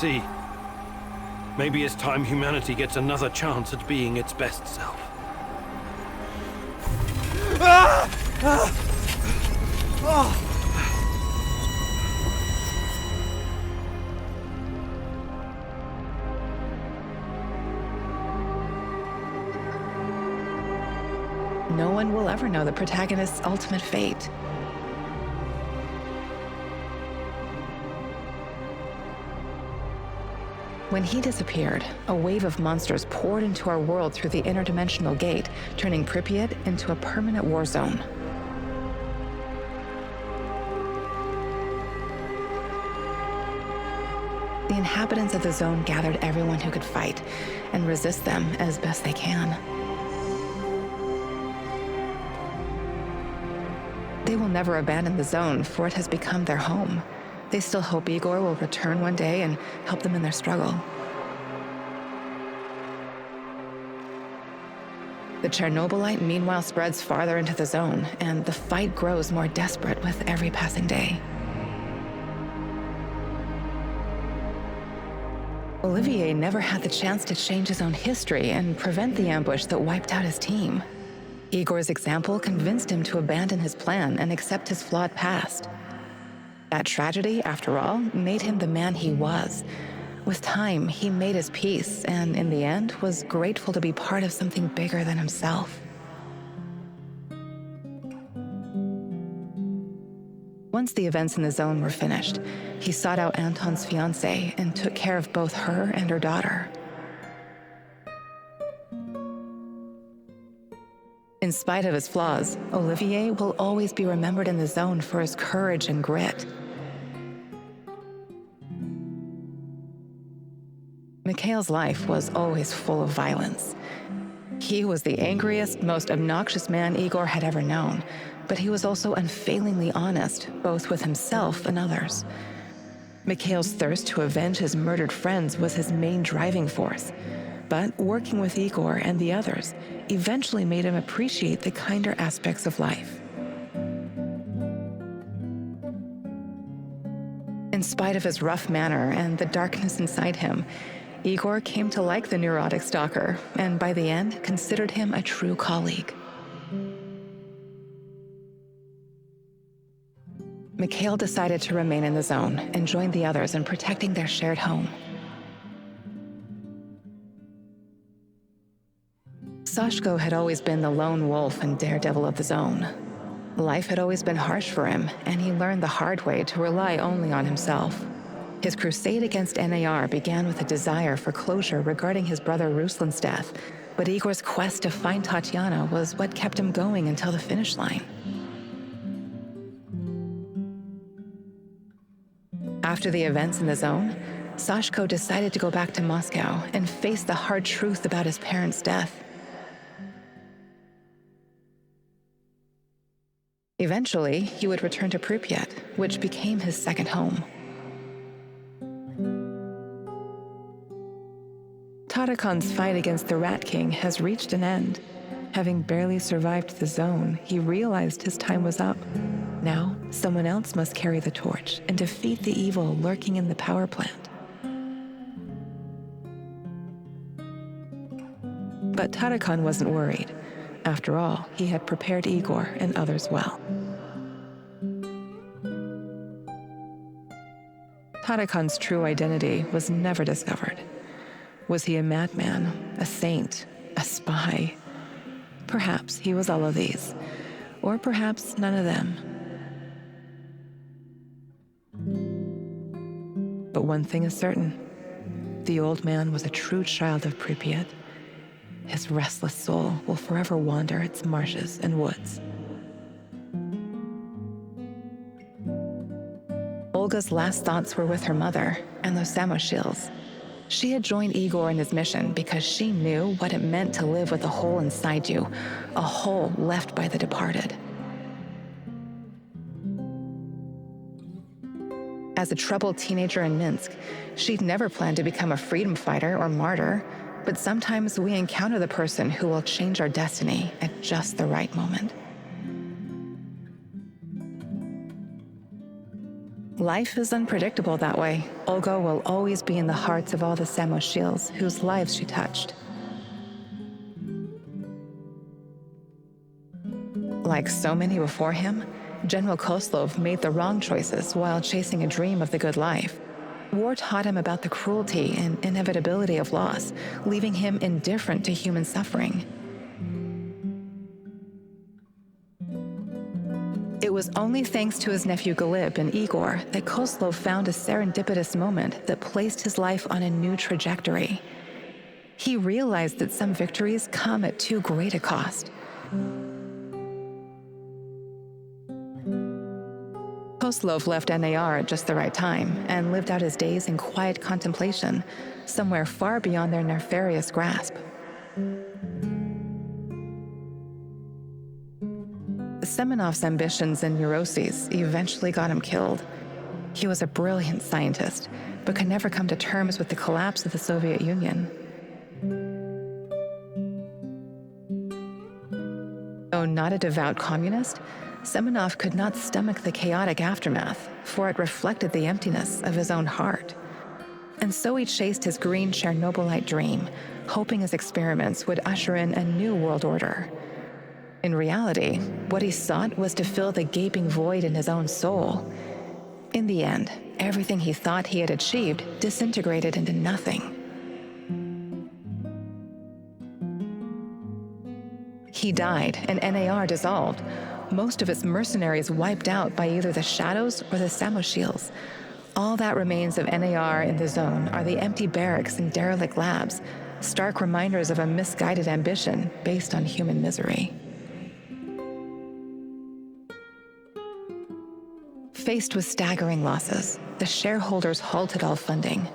see. Maybe it's time humanity gets another chance at being its best self. No one will ever know the protagonist's ultimate fate. When he disappeared, a wave of monsters poured into our world through the interdimensional gate, turning Pripyat into a permanent war zone. The inhabitants of the zone gathered everyone who could fight and resist them as best they can. They will never abandon the zone, for it has become their home. They still hope Igor will return one day and help them in their struggle. The Chernobylite meanwhile spreads farther into the zone, and the fight grows more desperate with every passing day. Olivier never had the chance to change his own history and prevent the ambush that wiped out his team. Igor's example convinced him to abandon his plan and accept his flawed past. That tragedy, after all, made him the man he was. With time, he made his peace, and in the end, was grateful to be part of something bigger than himself. Once the events in the zone were finished, he sought out Anton's fiancée and took care of both her and her daughter. In spite of his flaws, Olivier will always be remembered in the zone for his courage and grit. Mikhail's life was always full of violence. He was the angriest, most obnoxious man Igor had ever known, but he was also unfailingly honest, both with himself and others. Mikhail's thirst to avenge his murdered friends was his main driving force, but working with Igor and the others eventually made him appreciate the kinder aspects of life. In spite of his rough manner and the darkness inside him, Igor came to like the neurotic stalker, and by the end, considered him a true colleague. Mikhail decided to remain in the zone and join the others in protecting their shared home. Sashko had always been the lone wolf and daredevil of the zone. Life had always been harsh for him, and he learned the hard way to rely only on himself. His crusade against NAR began with a desire for closure regarding his brother Ruslan's death, but Igor's quest to find Tatiana was what kept him going until the finish line. After the events in the zone, Sashko decided to go back to Moscow and face the hard truth about his parents' death. Eventually, he would return to Pripyat, which became his second home. Tarakon's fight against the Rat King has reached an end. Having barely survived the zone, he realized his time was up. Now, someone else must carry the torch and defeat the evil lurking in the power plant. But Tarakon wasn't worried. After all, he had prepared Igor and others well. Tarakon's true identity was never discovered. Was he a madman, a saint, a spy? Perhaps he was all of these, or perhaps none of them. But one thing is certain, the old man was a true child of Pripyat. His restless soul will forever wander its marshes and woods. Olga's last thoughts were with her mother and those Samoshils. She had joined Igor in his mission because she knew what it meant to live with a hole inside you, a hole left by the departed. As a troubled teenager in Minsk, she'd never planned to become a freedom fighter or martyr, but sometimes we encounter the person who will change our destiny at just the right moment. Life is unpredictable that way. Olga will always be in the hearts of all the Samoshils whose lives she touched. Like so many before him, General Koslov made the wrong choices while chasing a dream of the good life. War taught him about the cruelty and inevitability of loss, leaving him indifferent to human suffering. It was only thanks to his nephew Galib and Igor that Koslov found a serendipitous moment that placed his life on a new trajectory. He realized that some victories come at too great a cost. Koslov left NAR at just the right time and lived out his days in quiet contemplation, somewhere far beyond their nefarious grasp. Semenov's ambitions and neuroses eventually got him killed. He was a brilliant scientist, but could never come to terms with the collapse of the Soviet Union. Though not a devout communist, Semenov could not stomach the chaotic aftermath, for it reflected the emptiness of his own heart. And so he chased his green Chernobylite dream, hoping his experiments would usher in a new world order. In reality, what he sought was to fill the gaping void in his own soul. In the end, everything he thought he had achieved disintegrated into nothing. He died, and NAR dissolved, most of its mercenaries wiped out by either the Shadows or the Samoshils. All that remains of NAR in the zone are the empty barracks and derelict labs, stark reminders of a misguided ambition based on human misery. Faced with staggering losses, the shareholders halted all funding.